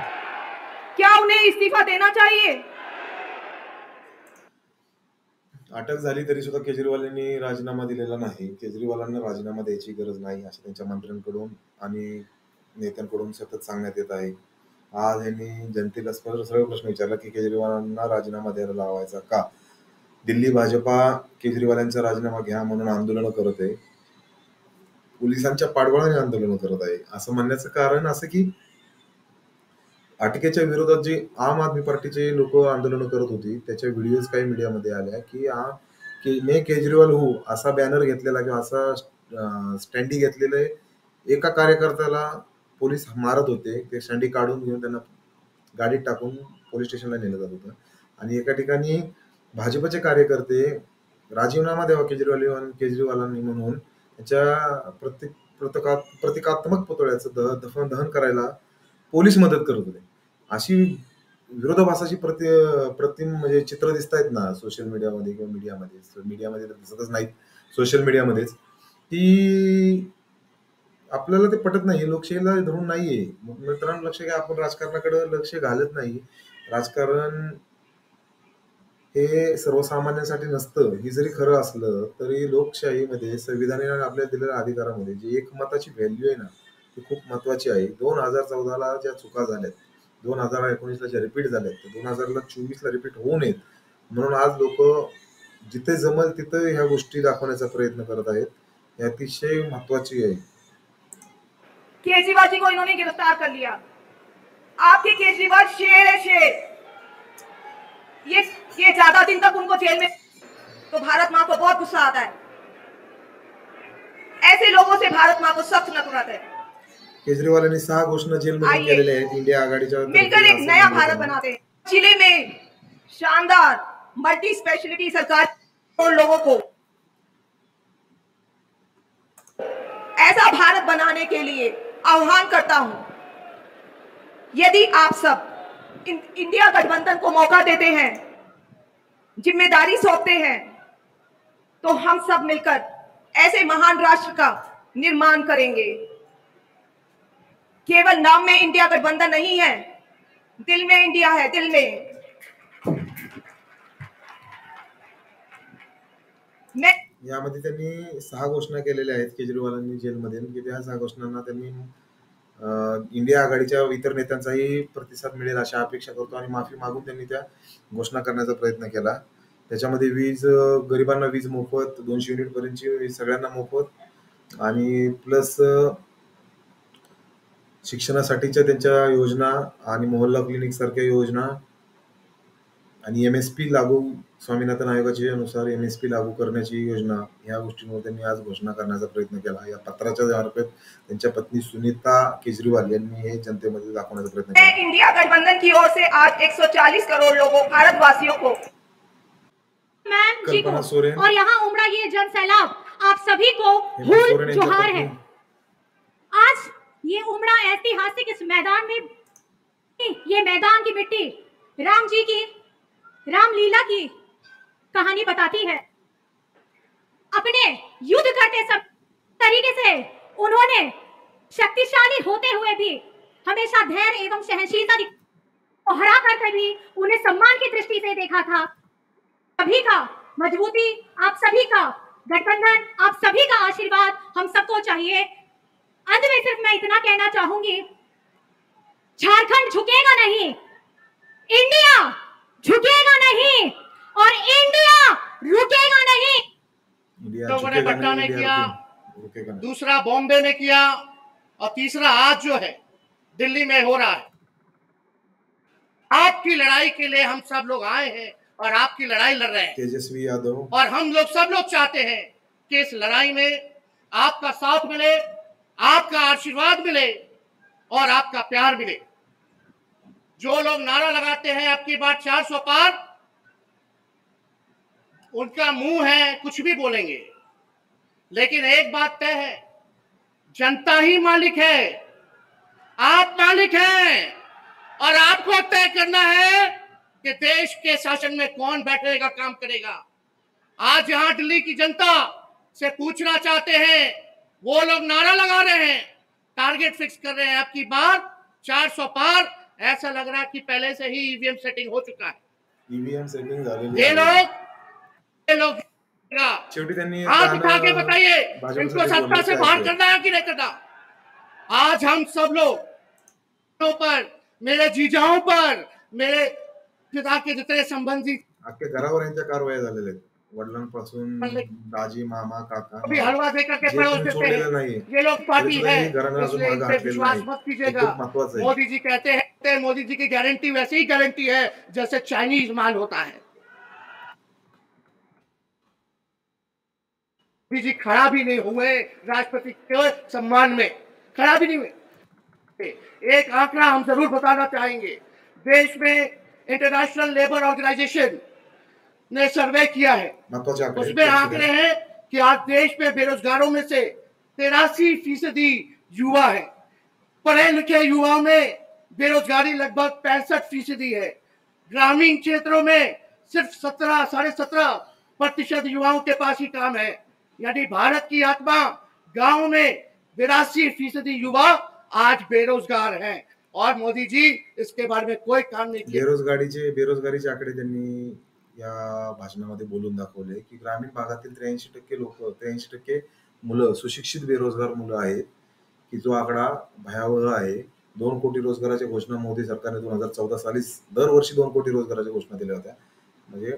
क्या उन्हें इस्तीफा देना चाहिए? अटक झाली तरी सुद्धा केजरीवाल यांनी राजीनामा दिलेला नाही। केजरीवालांना राजीनामा द्यायची गरज नाही असं त्यांच्या मंत्र्यांकडून आणि नेत्यांकडून सतत सांगण्यात येत आहे। आज यांनी जनतेला सरळ प्रश्न विचारला की केजरीवालांना राजीनामा द्यायला लावायचा का? दिल्ली भाजपा केजरीवालांचा राजीनामा घ्या म्हणून आंदोलन करत आहे। पोलिसांच्या पाठबळाने आंदोलन करत आहे। असं म्हणण्याचं कारण असं की अटकेच्या विरोधात जे आम आदमी पार्टीचे लोक आंदोलन करत होती त्याच्या व्हिडिओज काही मीडियामध्ये आल्या की मैं केजरीवाल हूँ असा बॅनर घेतलेला किंवा असा स्टँडी घेतलेले एका कार्यकर्त्याला पोलीस मारत होते। ते स्टँडी काढून घेऊन त्यांना गाडीत टाकून पोलीस स्टेशनला नेलं जात होतं आणि एका ठिकाणी भाजपचे कार्यकर्ते राजीनामा द्यावा केजरीवालांनी म्हणून त्याच्या प्रतिकात्मक पुतळ्याचं दहन करायला पोलीस मदत करत होते। अशी विरोधाभासाची प्रतिम म्हणजे चित्र दिसत आहेत ना सोशल मीडियामध्ये किंवा मीडियामध्ये तर दिसतच नाहीत, सोशल मध्येच ती आपल्याला ते पटत नाही। लोकशाहीला धरून नाहीये। मित्रांनो लक्ष घ्या, आपण राजकारणाकडे लक्ष घालत नाही। राजकारण हे सर्वसामान्यांसाठी नसतं। ही जरी खरं असलं तरी लोकशाहीमध्ये संविधानाने आपल्याला दिलेल्या अधिकारामध्ये जी एकमताची व्हॅल्यू आहे ना ती खूप महत्वाची आहे। 2014ला ज्या चुका झाल्यात, 2019ला ज्या रिपीट झाल्यात, 2024ला रिपीट होऊ नयेत म्हणून आज लोक जिथे जमल तिथे ह्या गोष्टी दाखवण्याचा प्रयत्न करत आहेत। हे अतिशय महत्वाची आहे। केजरीवाल जी को इन्होंने गिरफ्तार कर लिया। आपके केजरीवाल शेर है, शेर। ये ज्यादा दिन तक उनको जेल में तो भारत माँ को बहुत गुस्सा आता है। ऐसे लोगों से भारत माँ को सख्त नफरत है। केजरीवाल यांनी 6 घोषणा जेलमध्ये आइए, केलेल्या आहेत इंडिया आघाडीच्या मिलकर तर्फे, एक असं नया म्हणलं भारत त्यांनी. बनाते हैं। जिले में शानदार मल्टी स्पेशलिटी सरकार और लोगों को ऐसा भारत बनाने के लिए आह्वान करता हूं। यदि आप सब इंडिया गठबंधन को मौका देते हैं, जिम्मेदारी सौंपते हैं, तो हम सब मिलकर ऐसे महान राष्ट्र का निर्माण करेंगे। केवल नाम में इंडिया गठबंधन नहीं है, दिल में इंडिया है, दिल में। मैं यामध्ये त्यांनी 6 घोषणा केलेल्या आहेत केजरीवालांनी जेलमध्ये, की त्या 6 घोषणांना त्यांनी इंडिया आघाडीच्या इतर नेत्यांचाही प्रतिसाद मिळेल अशी अपेक्षा करतो आणि माफी मागून त्यांनी त्या घोषणा करण्याचा प्रयत्न केला. त्याच्यामध्ये वीज, गरिबांना वीज मोफत, 200 युनिट पर्यंतची वीज सगळ्यांना मोफत आणि प्लस शिक्षणासाठीच्या त्यांच्या योजना आणि मोहल्ला क्लिनिक सारख्या योजना आणि एमएसपी लागू, स्वामीनाथन आयोगाच्या अनुसार एमएसपी लागू करण्याची योजना, या गोष्टींवर त्यांनी आज घोषणा करण्याचा प्रयत्न केला. या पत्राच्या मार्फत त्यांच्या पत्नी सुनीता केजरीवाल यांनी हे जनतेमध्ये दाखवण्याचा प्रयत्न केला. इंडिया गठबंधन की ओर से आज 140 करोड़ लोगों, भारतवासियों को, मैम जी को, कल्पना सोरेन, और यहाँ उमड़ा ये जन सैलाब आप सभी को हेमंत सोरेन हुल यांच्या जोहार पत्नी है। आज ये उमड़ा ऐतिहासिक इस मैदान में, ये मैदान की मिट्टी राम जी की रामलीला की कहानी बताती है। अपने युद्ध करते सब तरीके से उन्होंने शक्तिशाली होते हुए भी हमेशा धैर्य एवं सहनशीलता को हरा करके भी उन्हें सम्मान की दृष्टि से देखा था। सभी का मजबूती, आप सभी का गठबंधन, आप सभी का आशीर्वाद हम सबको चाहिए। अंत में सिर्फ मैं इतना कहना चाहूंगी, झारखंड झुकेगा नहीं, इंडिया झुकेगा नहीं और इंडिया रुकेगा नहीं। इंडिया लोगों ने झुकेगा पटना नहीं, में इंडिया किया, रुकेगा नहीं. दूसरा बॉम्बे में किया और तीसरा आज जो है दिल्ली में हो रहा है। आपकी लड़ाई के लिए हम सब लोग आए हैं और आपकी लड़ाई लड़ रहे हैं तेजस्वी यादव, और हम लोग सब लोग चाहते हैं कि इस लड़ाई में आपका साथ मिले, आपका आशीर्वाद मिले और आपका प्यार मिले। जो लोग नारा लगाते हैं आपकी बात 400 पार, उनका मुंह है, कुछ भी बोलेंगे, लेकिन एक बात तय है, जनता ही मालिक है, आप मालिक हैं और आपको तय करना है कि देश के शासन में कौन बैठने का काम करेगा। आज यहां दिल्ली की जनता से पूछना चाहते हैं, वो लोग नारा लगा रहे हैं, टारगेट फिक्स कर रहे हैं, आपकी बार 400 पार, ऐसा लग रहा है कि पहले से ही ईवीएम सेटिंग हो चुका है। ईव्हीएम सेटिंग झालेली ये आहे. लोग शेवटी त्यांनी हाथ उठा के बताइए, भाजपा इनको साठी सत्ता बोलले से काय बाहर ते? करना है कि नहीं करना। आज हम सब लोग पर, मेरे जीजाओं पर, मेरे पिता के जितने संबंधी अख्ख्या घरावर यांच्या कारवाया झालेल्या आहेत, वडिलांपासून दाजी, मामा, काका, अभी हलवा देकर के जे परोस कोणी देते सोडलेलं हैं। नाहीये. ये लोग पार्टी तरी सुद्धा है, हे घराणं अजून इसलिए मागं इन पे हटलेलं विश्वास नाही. मत हे कीजिएगा। खूप महत्वाचं आहे. मोदी जी कहते हैं, मोदी जी की गारंटी वैसे ही गारंटी है जैसे चाइनीज माल होता है। मोदी जी खड़ा भी नहीं हुए राष्ट्रपति के सम्मान में, खड़ा भी नहीं हुए। एक आंकड़ा हम जरूर बताना चाहेंगे, देश में इंटरनेशनल लेबर ऑर्गेनाइजेशन ने सर्वे किया है, महत्वाचे आकडे उसमें आंकड़े हैं कि आज देश में बेरोजगारों में से 83% युवा है। पढ़े लिखे युवाओं में बेरोजगारी लगभग 65% है। ग्रामीण क्षेत्रों में सिर्फ 17.5% युवाओं के पास ही काम है। यानी भारत की आत्मा गांव में 82% युवा आज बेरोजगार हैं और मोदी जी इसके बारे में कोई काम नहीं किया। बेरोजगारीचे आकडे त्यांनी या भाषणामध्ये बोलून दाखवले की ग्रामीण भागातील 83% लोक, 83% मुलं सुशिक्षित बेरोजगार मुलं आहेत, की जो आकडा भयावह आहे. 2 कोटी रोजगाराच्या घोषणा मोदी सरकारने 2014 साली दरवर्षी 2 कोटी रोजगाराच्या घोषणा दिल्या होत्या. म्हणजे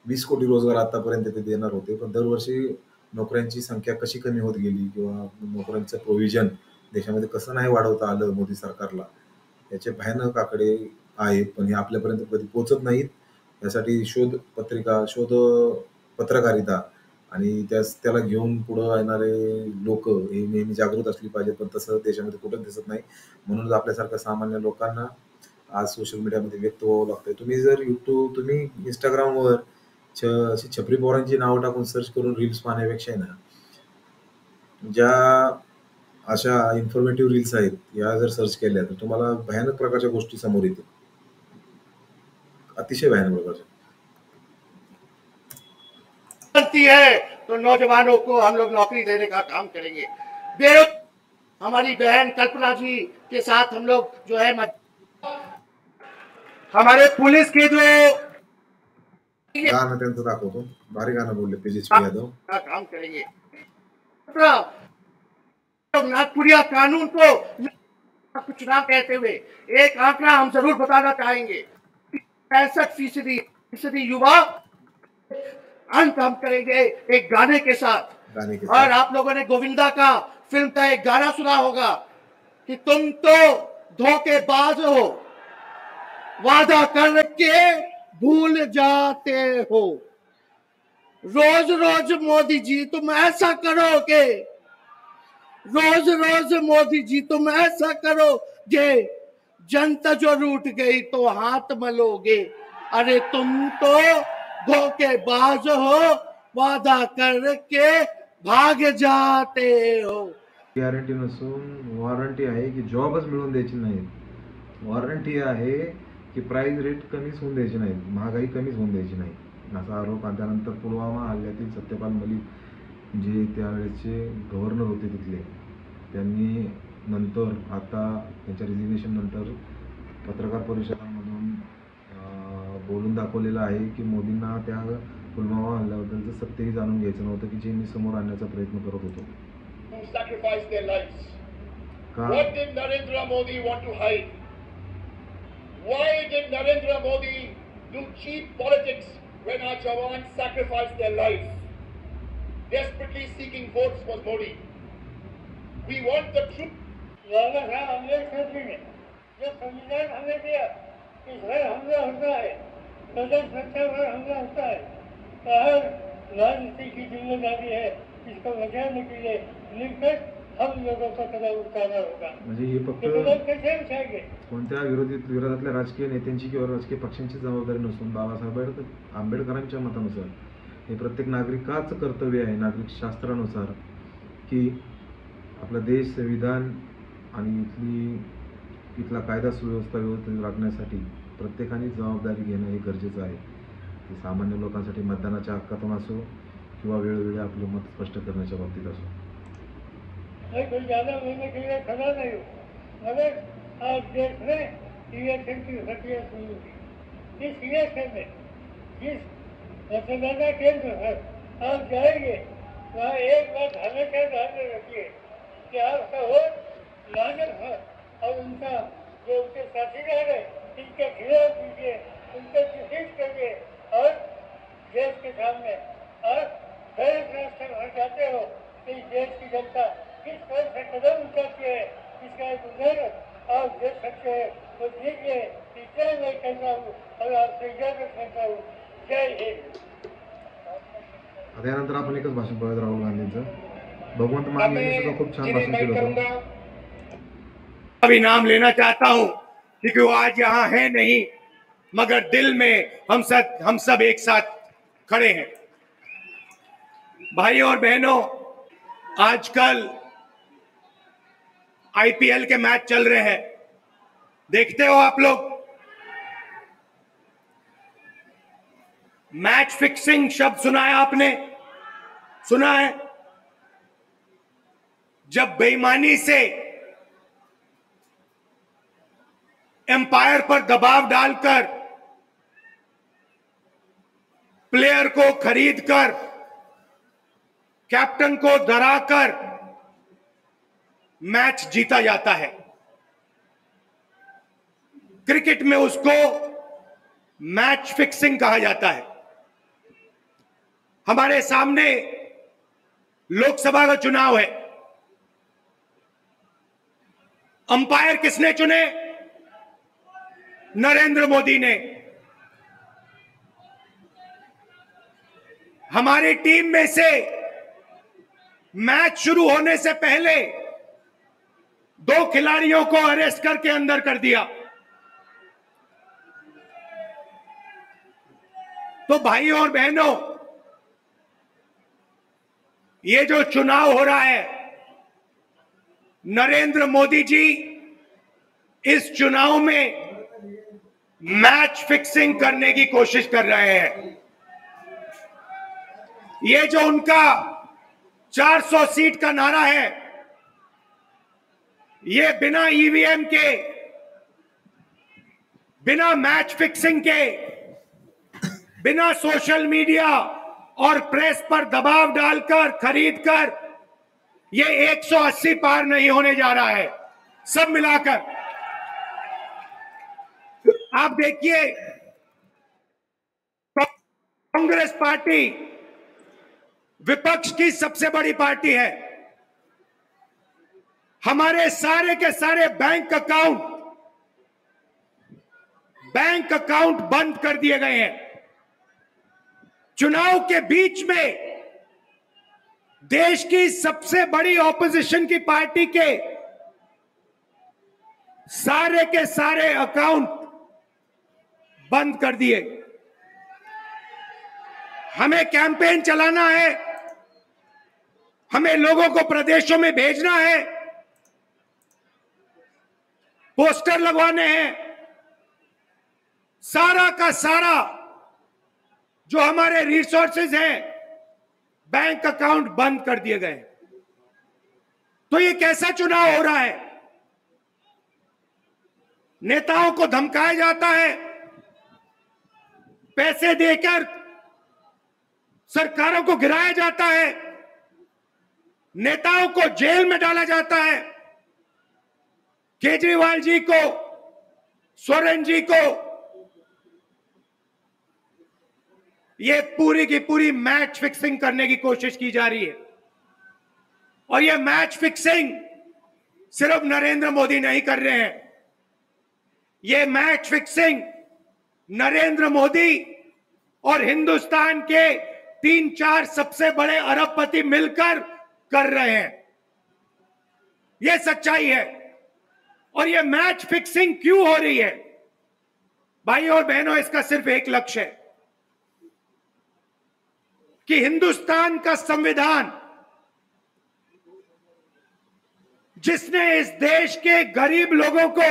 20 कोटी रोजगार आतापर्यंत ते देणार होते, पण दरवर्षी नोकऱ्यांची संख्या कशी कमी होत गेली किंवा नोकऱ्यांचं प्रोव्हिजन देशामध्ये कसं नाही वाढवता आलं मोदी सरकारला, याचे भयानक आकडे आहेत, पण हे आपल्यापर्यंत कधी पोहोचत नाहीत. यासाठी शोध पत्रिका, शोध पत्रकारिता आणि त्याला घेऊन पुढं येणारे लोक हे नेहमी जागृत असली पाहिजेत, पण तसं देशामध्ये कुठंच दिसत नाही. म्हणूनच आपल्यासारख्या सामान्य लोकांना आज सोशल मीडियामध्ये व्यक्त व्हावं लागतंय. तुम्ही इंस्टाग्रामवर अशी छपरी पोरांची नावं टाकून सर्च करून रील्स पाहण्यापेक्षा आहे ना, ज्या अशा इन्फॉर्मेटिव्ह रील्स आहेत या जर सर्च केल्या तर तुम्हाला भयानक प्रकारच्या गोष्टी समोर येतील, अतिशय भयानक प्रकारच्या. बनती है तो नौजवानों को हम लोग नौकरी देने का काम करेंगे। बेरोजगार हमारी बहन कल्पना जी के साथ हम लोग जो है हमारे पुलिस के जो गाणं त्यांचं दाखवतो, भारी गाणं बोलले तेजस्वी यादव. का काम करेंगे। नागपुरिया कानून को कुछ ना कहते हुए एक आंकड़ा हम जरूर बताना चाहेंगे। 65% युवा अंत हम करेंगे एक गाने के साथ। और आप लोगों ने गोविंदा का फिल्म का एक गाना सुना होगा कि तुम तो धोखेबाज हो, वादा करके भूल जाते हो। रोज रोज मोदी जी तुम ऐसा करोगे, रोज रोज मोदी जी तुम ऐसा करोगे, जनता जो रूठ गई तो हाथ मलोगे। अरे तुम तो धोखेबाज हो, वादा करके भाग जाते हो। गॅरंटी नसून वॉरंटी आहे की जॉबच मिळवून द्यायची नाही. वॉरंटी आहे की प्राइस रेट कमीच होऊन द्यायची नाही, महागाई कमीच होऊन द्यायची नाही, असा आरोप. आणि त्यानंतर पुलवामा हल्ल्यातील सत्यपाल मलिक जे त्यावेळेचे गव्हर्नर होते तिथले, त्यांनी नंतर आता त्यांच्या रिझिग्नेशन नंतर पत्रकार परिषदांमधून बोलून दाखवलेलं आहे की मोदींना त्या पुलवामा हल्ल्याबद्दलचं सत्यही जाणून घ्यायचं नव्हतं की जे मी समोर आणण्याचा प्रयत्न करत होतो. What did Narendra Modi want to hide? Why did Narendra Modi do cheap politics when our jawans sacrificed their lives? Desperately seeking votes was Modi. We want the truth. हमले सोचेंगे जो संविधान हमें दिया इस घर हमला होता है, सदन संख्या पर हमला होता है, तो हर राजनीति की जिम्मेदारी है इसको बचाने के लिए मिलकर हम लोगों को कदम उठाना होगा. म्हणजे हे फक्त कैसे उठाएंगे? कोणत्या विरोधातल्या राजकीय नेत्यांची किंवा राजकीय पक्षांची जबाबदारी नसून बाबासाहेब आंबेडकरांच्या मतानुसार हे प्रत्येक नागरिकाचं कर्तव्य आहे, नागरिक शास्त्रानुसार, की आपला देश, संविधान आणि इथला कायदा सुव्यवस्था व्यवस्थित राखण्यासाठी प्रत्येकाने जबाबदारी घेणं हे गरजेचं आहे. ते सामान्य लोकांसाठी मतदानाच्या हक्कातून असो किंवा वेळोवेळी आपलं मत स्पष्ट करण्याच्या बाबतीत असो. कोई ज़्यादा बोलने के लिए खड़ा नहीं हो, मगर आज देश में इलेक्शन की प्रक्रिया शुरू हुई. इस इलेक्शन में जिस मतदाता केंद्र पर आप जाएंगे वहाँ एक बात हमेशा ध्यान में रखिए कि आपका वोट लानत है और उनका जो उनके साथीदार है इनके खिलाफ दीजिए, उनको डिफीट करिए और देश के सामने और गलत रास्ते भर जाते हो तो इस देश की जनता किस तरह से कदम उठाती है इसका एक उदाहरण आप देख सकते हैं. तो देखिए इतना मैं कहता हूँ और आपसे इजाजत करता हूँ. जय हिंद. आता यानंतर आपण एकच भाषण पाहूयात राहुल गांधींचं. भगवंत मान यांनी सुद्धा खूप छान भाषण केलं होतं. अभी नाम लेना चाहता हूं क्योंकि वो आज यहाँ है नहीं, मगर दिल में हम सब एक साथ खड़े हैं. भाइयों और बहनों, आजकल आईपीएल के मैच चल रहे हैं, देखते हो आप लोग. मैच फिक्सिंग शब्द सुना है आपने? सुना है? जब बेईमानी से एम्पायर पर दबाव डालकर प्लेयर को खरीदकर कैप्टन को डराकर मैच जीता जाता है. क्रिकेट में उसको मैच फिक्सिंग कहा जाता है. हमारे सामने लोकसभा का चुनाव है. अंपायर किसने चुने? नरेंद्र मोदी ने. हमारी टीम में से मैच शुरू होने से पहले 2 खिलाड़ियों को अरेस्ट करके अंदर कर दिया। तो भाइयों और बहनों, ये जो चुनाव हो रहा है, नरेंद्र मोदी जी इस चुनाव में मैच फिक्सिंग करने की कोशिश कर रहे हैं। ये जो उनका 400 सीट का नारा है, ये बिना ईवीएम के, बिना मैच फिक्सिंग के, बिना सोशल मीडिया और प्रेस पर दबाव डालकर खरीदकर ये 180 पार नहीं होने जा रहा है। सब मिलाकर आप देखिए, कांग्रेस पार्टी विपक्ष की सबसे बड़ी पार्टी है। हमारे सारे के सारे बैंक अकाउंट बंद कर दिए गए हैं। चुनाव के बीच में देश की सबसे बड़ी ऑपोजिशन की पार्टी के सारे अकाउंट बंद कर दिए। हमें कैंपेन चलाना है, हमें लोगों को प्रदेशों में भेजना है, पोस्टर लगवाने हैं, सारा का सारा जो हमारे रिसोर्सेज हैं, बैंक अकाउंट बंद कर दिए गए। तो ये कैसा चुनाव हो रहा है? नेताओं को धमकाया जाता है, पैसे देकर सरकारों को गिराया जाता है, नेताओं को जेल में डाला जाता है। केजरीवाल जी को, सोरेन जी को ये पूरी की पूरी मैच फिक्सिंग करने की कोशिश की जा रही है। और ये मैच फिक्सिंग सिर्फ नरेंद्र मोदी नहीं कर रहे हैं, ये मैच फिक्सिंग नरेंद्र मोदी और हिंदुस्तान के 3-4 सबसे बड़े अरबपति मिलकर कर रहे हैं। यह सच्चाई है। और यह मैच फिक्सिंग क्यों हो रही है? भाइयों और बहनों, इसका सिर्फ एक लक्ष्य है कि हिंदुस्तान का संविधान, जिसने इस देश के गरीब लोगों को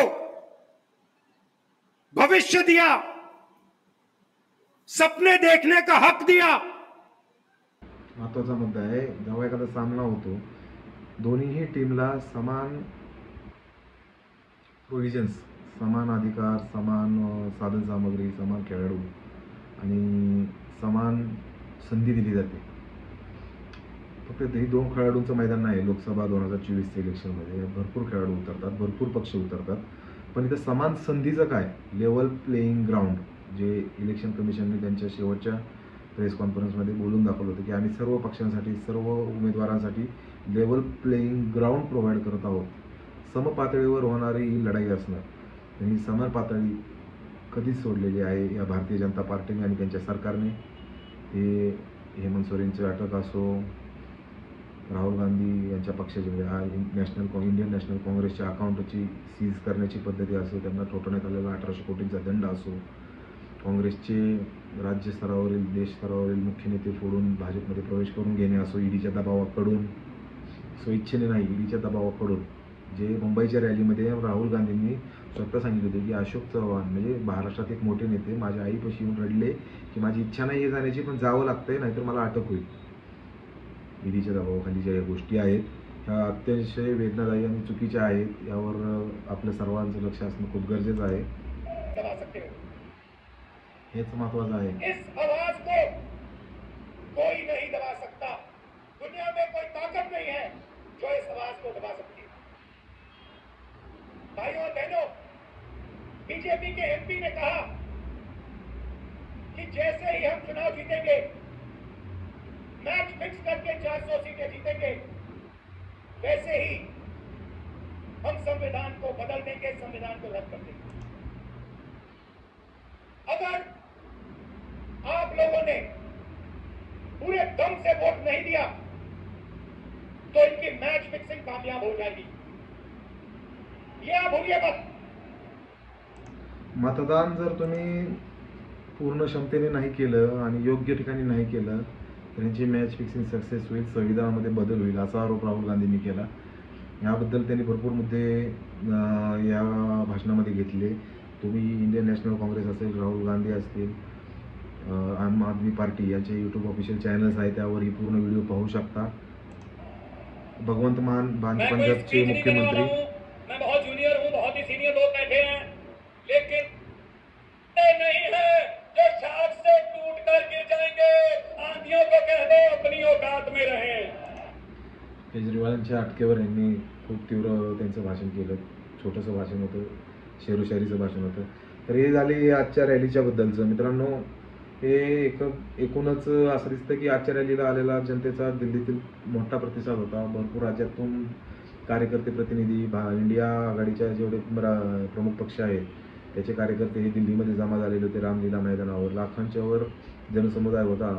भविष्य दिया, सपने देखने का हक दिया। महत्वाचा मुद्दा आहे, जेव्हा एखादा सामना होतो, दोन्हीही टीमला समान प्रोव्हिजन्स, समान अधिकार, समान साधन सामग्री, समान खेळाडू आणि समान संधी दिली जाते। फक्त हे 2 खेळाडूंचं मैदान नाही। लोकसभा 2024 इलेक्शनमध्ये भरपूर खेळाडू उतरतात, भरपूर पक्ष उतरतात, पण इथं समान संधीचं काय, लेवल प्लेइंग ग्राउंड, जे इलेक्शन कमिशनने त्यांच्या शेवटच्या प्रेस कॉन्फरन्समध्ये बोलून दाखवलं होतं की आम्ही सर्व पक्षांसाठी, सर्व उमेदवारांसाठी लेवल प्लेइंग ग्राउंड प्रोव्हाइड करत आहोत। समपातळीवर होणारी ही लढाई असणार आणि समान पातळी कधीच सोडलेली आहे या भारतीय जनता पार्टीने आणि त्यांच्या सरकारने। हे हेमंत सोरेनची अटक असो, राहुल गांधी यांच्या पक्षाचे इंडियन नॅशनल काँग्रेसच्या अकाउंटची सीज करण्याची पद्धती असो, त्यांना ठोठवण्यात आलेला 1800 कोटींचा दंड असो, काँग्रेसचे राज्य स्तरावरील, देश स्तरावरील मुख्य नेते फोडून भाजपमध्ये प्रवेश करून घेणे असो, ईडीच्या दबावाकडून, स्वइच्छेने नाही, ईडीच्या दबावाकडून, जे मुंबईच्या रॅलीमध्ये राहुल गांधींनी स्वतः सांगितले होते की अशोक चव्हाण म्हणजे महाराष्ट्रात एक मोठे नेते माझ्या आईपाशी येऊन रडले की माझी इच्छा नाही आहे जाण्याची, पण जावं लागतंय नाहीतर मला अटक होईल। ईडीच्या दबावाखाली ज्या गोष्टी आहेत ह्या अतिशय वेदनादायी आणि चुकीच्या आहेत। यावर आपल्या सर्वांचं लक्ष असणं खूप गरजेचं आहे, हेच महत्वाचं आहे। इस आवाज को कोई नहीं दबा सकता। दुनिया में कोई ताकत नहीं है जो इस आवाज को दबा सकती है। भाइयों और बहनों, बीजेपी के एमपी ने कहा कि जैसे ही हम चुनाव जीतेंगे, मैच फिक्स करके 400 सीटें जीतेंगे, वैसे ही हम संविधान को बदल देंगे, संविधान को रद्द कर देंगे। अगर आप लोगों ने पूरे दम से वोट नहीं दिया तो इनकी मैच फिक्सिंग कामयाब हो जाएगी, ये आप भूलिए मत। मतदान जर तुम्ही पूर्ण क्षमतेने नाही केलं आणि योग्य ठिकाणी नाही केलं तर यांची मॅच फिक्सिंग सक्सेस होईल, संविधानामध्ये बदल होईल असा आरोप राहुल गांधींनी केला. याबद्दल त्यांनी भरपूर मुद्दे या भाषणामध्ये घेतले. तुम्ही इंडियन नॅशनल काँग्रेस असेल, राहुल गांधी असतील, आम आदमी पार्टी यांचे यूट्यूब ऑफिशियल चॅनल्स आहे त्यावर ही पूर्ण व्हिडिओ पाहू शकता. भगवंत मान पंजाबचे मुख्यमंत्री, मैं बहुत जूनियर हूँ, बहुत ही सीनियर लोग बैठे हैं, लेकिन नहीं है जो शाख से टूट कर गिर जाएंगे। आंधियों को कह दो अपनी औकात में रहें। केजरीवालांच्या अटकेवर यांनी खूप तीव्र त्यांचं भाषण केलं. छोटंसं भाषण होतं, शेरोशायरीचं भाषण होतं. तर हे झाले आजच्या रॅलीच्या बद्दलचं. मित्रांनो, हे एकूणच असं दिसतं की आजच्या रॅलीला आलेला जनतेचा दिल्लीतील मोठा प्रतिसाद होता. भरपूर राज्यातून कार्यकर्ते प्रतिनिधी, इंडिया आघाडीच्या जेवढे प्रमुख पक्ष आहेत त्याचे कार्यकर्ते हे दिल्लीमध्ये जमा झालेले होते. रामलीला मैदानावर लाखांच्या वर जनसमुदाय होता.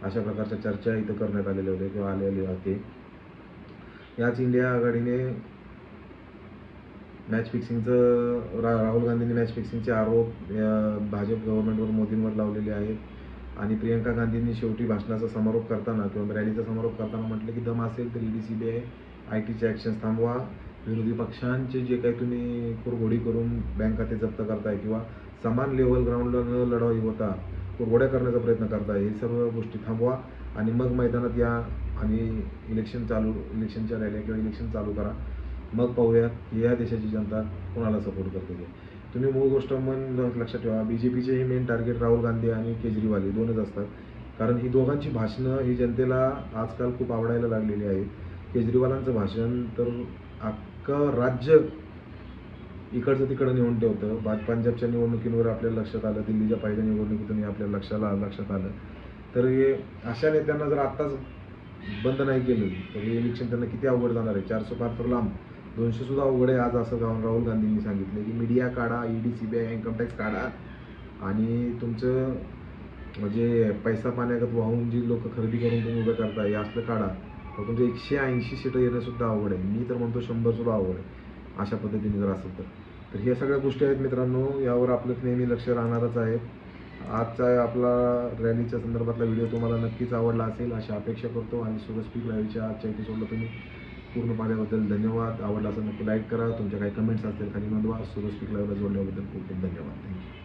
अशा प्रकारच्या चर्चा इथं करण्यात आलेल्या होत्या किंवा आलेले होते. याच इंडिया आघाडीने मॅच फिक्सिंगचं राहुल गांधींनी मॅच फिक्सिंगचे आरोप भाजप गव्हर्नमेंटवर, मोदींवर लावलेले आहेत. आणि प्रियंका गांधींनी शेवटी भाषणाचा समारोप करताना किंवा रॅलीचा समारोप करताना म्हटलं की दम असेल तर ईडी, सीबीआय, आयटीचे ॲक्शन्स थांबवा. विरोधी पक्षांचे जे काही तुम्ही कुरघोडी करून बँक खाते जप्त करताय किंवा समान लेव्हल ग्राउंडला न लढाई होता कुरघोड्या करण्याचा प्रयत्न करताय, हे सर्व गोष्टी थांबवा आणि मग मैदानात या आणि इलेक्शनच्या रॅल्या किंवा इलेक्शन चालू करा. मग पाहूयात की या देशाची जनता कोणाला सपोर्ट करते ते. तुम्ही मूळ गोष्ट लक्षात ठेवा, BJPचे हे मेन टार्गेट राहुल गांधी आणि केजरीवाल हे दोनच असतात. कारण ही दोघांची भाषणं ही जनतेला आजकाल खूप आवडायला लागलेली आहेत. केजरीवालांचं भाषण तर अख्खं राज्य इकडचं तिकडं नेऊन ठेवतं. पंजाबच्या निवडणुकींवर आपल्याला लक्षात आलं, दिल्लीच्या पहिल्या निवडणुकीतून आपल्याला लक्षात आलं. तर हे अशा नेत्यांना जर आत्ताच बंद नाही केलं तर हे इलेक्शन त्यांना किती अवघड जाणार आहे. 400 पार तर लांब, 200 सुद्धा अवघड आहे. आज असं राहुल गांधींनी सांगितलं की मीडिया काढा, ईडी, सीबीआय, इन्कम टॅक्स काढा आणि तुमचं म्हणजे पैसा पाण्यागत वाहून जी लोक खरेदी करून तुम्ही उभं करताय हे असलं काढा. तर तुमचं 180 सीटं येणंसुद्धा अवघड आहे. मी तर म्हणतो 100 सुद्धा अवघड आहे अशा पद्धतीने जर असेल तर ह्या सगळ्या गोष्टी आहेत मित्रांनो. यावर आपलं नेहमी लक्ष राहणारच आहे. आजचा आपला रॅलीच्या संदर्भातला व्हिडिओ तुम्हाला नक्कीच आवडला असेल अशी अपेक्षा करतो. आणि सुरज स्पीक लाईव्हच्या आजच्या एपिसोडला तुम्ही पूर्ण पाहण्याबद्दल धन्यवाद. आवडला असेल नक्की लाईक करा. तुमच्या काही कमेंट्स असतील खाली नोंदवा. सुरज स्पीक लाईव्हला जोडल्याबद्दल खूप खूप धन्यवाद. थँक्यू.